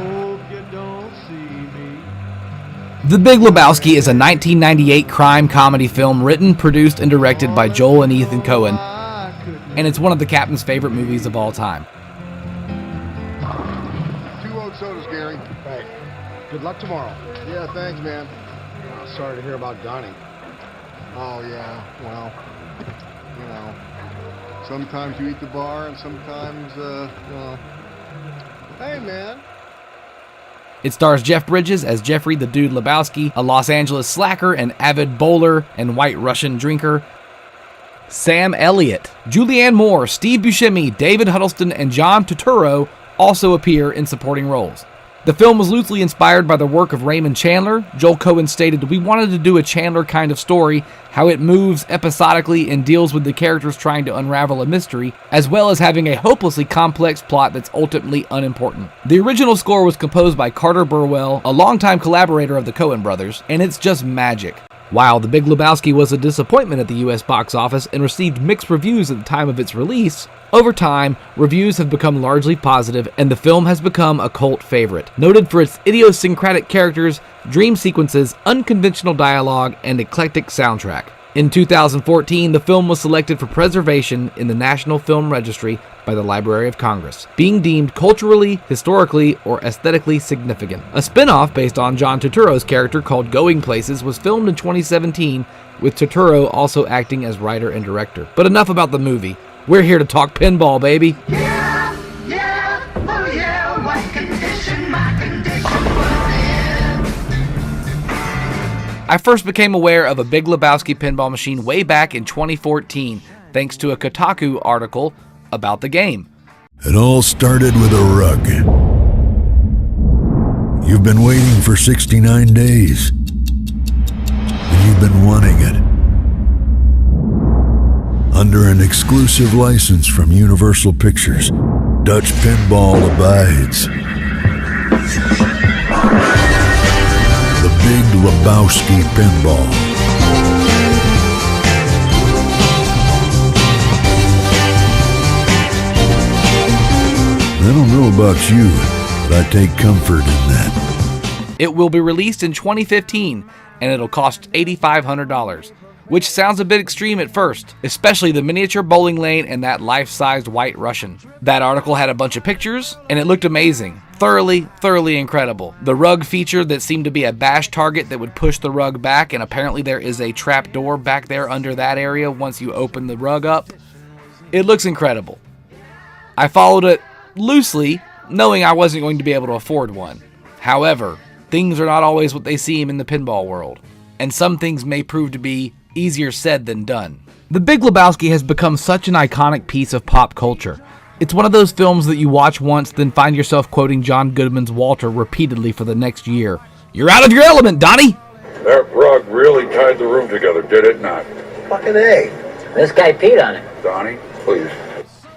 Hope you don't see me. The Big Lebowski is a 1998 crime comedy film written, produced, and directed by Joel and Ethan Coen, and it's one of the captain's favorite movies of all time. 2 oat sodas, Gary. Hey, good luck tomorrow. Yeah, thanks, man. Oh, sorry to hear about Donnie. Oh, yeah, well, you know, sometimes you eat the bar and sometimes, well, hey, man. It stars Jeff Bridges as Jeffrey the Dude Lebowski, a Los Angeles slacker, an avid bowler, and white Russian drinker. Sam Elliott, Julianne Moore, Steve Buscemi, David Huddleston, and John Turturro also appear in supporting roles. The film was loosely inspired by the work of Raymond Chandler. Joel Coen stated, "We wanted to do a Chandler kind of story, how it moves episodically and deals with the characters trying to unravel a mystery, as well as having a hopelessly complex plot that's ultimately unimportant." The original score was composed by Carter Burwell, a longtime collaborator of the Coen Brothers, and it's just magic. While The Big Lebowski was a disappointment at the US box office and received mixed reviews at the time of its release, over time, reviews have become largely positive and the film has become a cult favorite, noted for its idiosyncratic characters, dream sequences, unconventional dialogue, and eclectic soundtrack. In 2014, the film was selected for preservation in the National Film Registry by the Library of Congress, being deemed culturally, historically, or aesthetically significant. A spin-off based on John Turturro's character called Going Places was filmed in 2017, with Turturro also acting as writer and director. But enough about the movie. We're here to talk pinball, baby. Yeah, yeah, oh yeah, what condition my condition was in. I first became aware of a Big Lebowski pinball machine way back in 2014, thanks to a Kotaku article about the game. It all started with a rug. You've been waiting for 69 days, and you've been wanting it. Under an exclusive license from Universal Pictures, Dutch Pinball abides. The Big Lebowski Pinball. I don't know about you, but I take comfort in that. It will be released in 2015, and it'll cost $8,500, which sounds a bit extreme at first, especially the miniature bowling lane and that life-sized white Russian. That article had a bunch of pictures, and it looked amazing. Thoroughly incredible. The rug featured that seemed to be a bash target that would push the rug back, and apparently there is a trap door back there under that area once you open the rug up. It looks incredible. I followed it loosely, knowing I wasn't going to be able to afford one. However, things are not always what they seem in the pinball world, and some things may prove to be easier said than done. The Big Lebowski has become such an iconic piece of pop culture. It's one of those films that you watch once, then find yourself quoting John Goodman's Walter repeatedly for the next year. You're out of your element, Donnie! That rug really tied the room together, did it not? Fucking A. This guy peed on it. Donnie, please.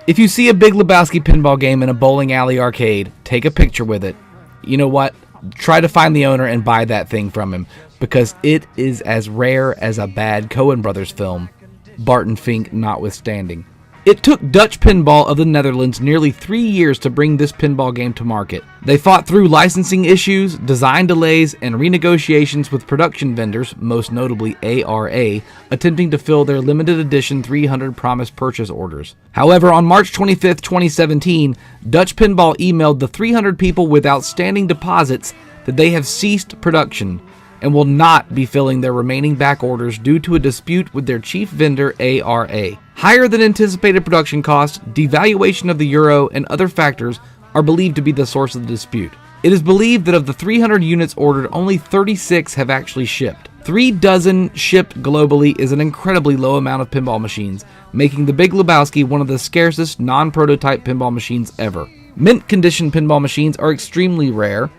If you see a Big Lebowski pinball game in a bowling alley arcade, take a picture with it. You know what? Try to find the owner and buy that thing from him, because it is as rare as a bad Coen Brothers film, Barton Fink notwithstanding. It took Dutch Pinball of the Netherlands nearly 3 years to bring this pinball game to market. They fought through licensing issues, design delays, and renegotiations with production vendors, most notably ARA, attempting to fill their limited edition 300 promised purchase orders. However, on March 25, 2017, Dutch Pinball emailed the 300 people with outstanding deposits that they have ceased production and will not be filling their remaining back orders due to a dispute with their chief vendor, ARA. Higher than anticipated production costs, devaluation of the euro, and other factors are believed to be the source of the dispute. It is believed that of the 300 units ordered, only 36 have actually shipped. 3 dozen shipped globally is an incredibly low amount of pinball machines, making the Big Lebowski one of the scarcest non-prototype pinball machines ever. Mint condition pinball machines are extremely rare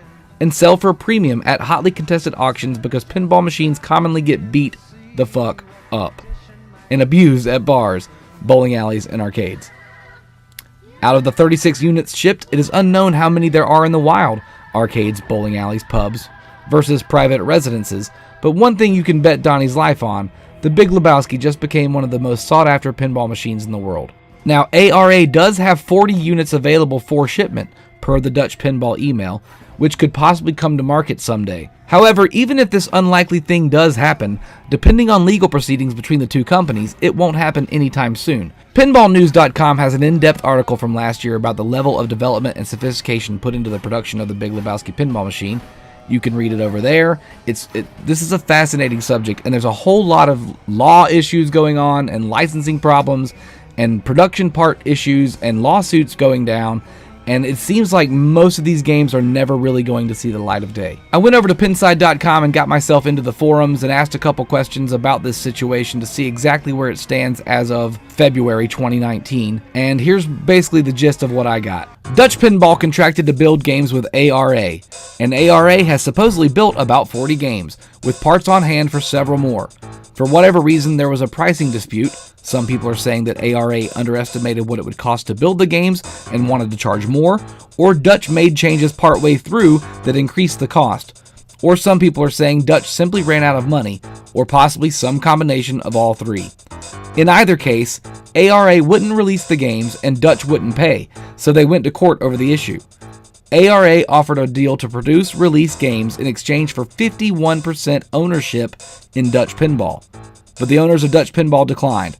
and sell for a premium at hotly contested auctions because pinball machines commonly get beat the fuck up and abused at bars, bowling alleys, and arcades. Out of the 36 units shipped, it is unknown how many there are in the wild, arcades, bowling alleys, pubs, versus private residences, but one thing you can bet Donnie's life on, the Big Lebowski just became one of the most sought-after pinball machines in the world. Now, ARA does have 40 units available for shipment, per the Dutch Pinball email, which could possibly come to market someday. However, even if this unlikely thing does happen, depending on legal proceedings between the two companies, it won't happen anytime soon. PinballNews.com has an in-depth article from last year about the level of development and sophistication put into the production of the Big Lebowski pinball machine. You can read it over there. This is a fascinating subject, and there's a whole lot of law issues going on, and licensing problems, and production part issues, and lawsuits going down. And it seems like most of these games are never really going to see the light of day. I went over to Pinside.com and got myself into the forums and asked a couple questions about this situation to see exactly where it stands as of February 2019. And here's basically the gist of what I got. Dutch Pinball contracted to build games with ARA, and ARA has supposedly built about 40 games, with parts on hand for several more. For whatever reason, there was a pricing dispute. Some people are saying that ARA underestimated what it would cost to build the games and wanted to charge more, or Dutch made changes partway through that increased the cost. Or some people are saying Dutch simply ran out of money, or possibly some combination of all three. In either case, ARA wouldn't release the games and Dutch wouldn't pay, so they went to court over the issue. ARA offered a deal to produce, release games in exchange for 51% ownership in Dutch Pinball, but the owners of Dutch Pinball declined.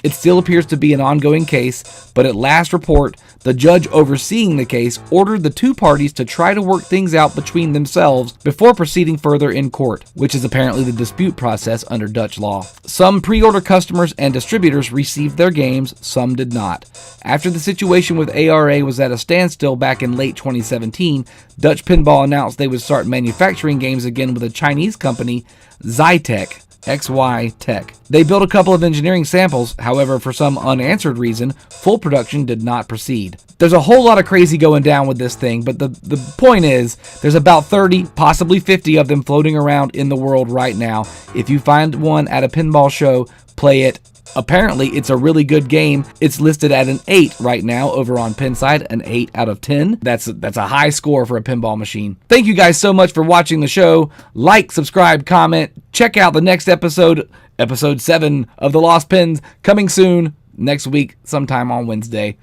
It still appears to be an ongoing case, but at last report, the judge overseeing the case ordered the two parties to try to work things out between themselves before proceeding further in court, which is apparently the dispute process under Dutch law. Some pre-order customers and distributors received their games, some did not. After the situation with ARA was at a standstill back in late 2017, Dutch Pinball announced they would start manufacturing games again with a Chinese company, Zytec. XY Tech. They built a couple of engineering samples, however, for some unanswered reason, full production did not proceed. There's a whole lot of crazy going down with this thing, but the point is, there's about 30, possibly 50 of them floating around in the world right now. If you find one at a pinball show, play it. Apparently, it's a really good game. It's listed at an 8 right now over on Pinside, an 8 out of 10. That's a high score for a pinball machine. Thank you guys so much for watching the show. Like, subscribe, comment. Check out the next episode, episode 7 of The Lost Pins, coming soon next week, sometime on Wednesday.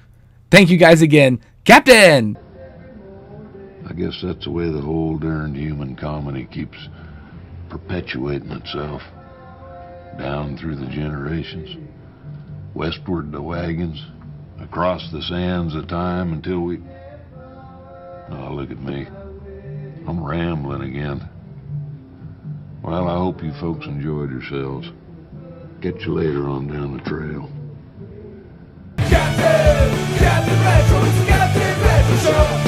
Thank you guys again. Captain! I guess that's the way the whole darned human comedy keeps perpetuating itself. Down through the generations, westward the wagons, across the sands of time until we... Oh, look at me. I'm rambling again. Well, I hope you folks enjoyed yourselves. Catch you later on down the trail. Captain Retro, it's the Captain Retro Show.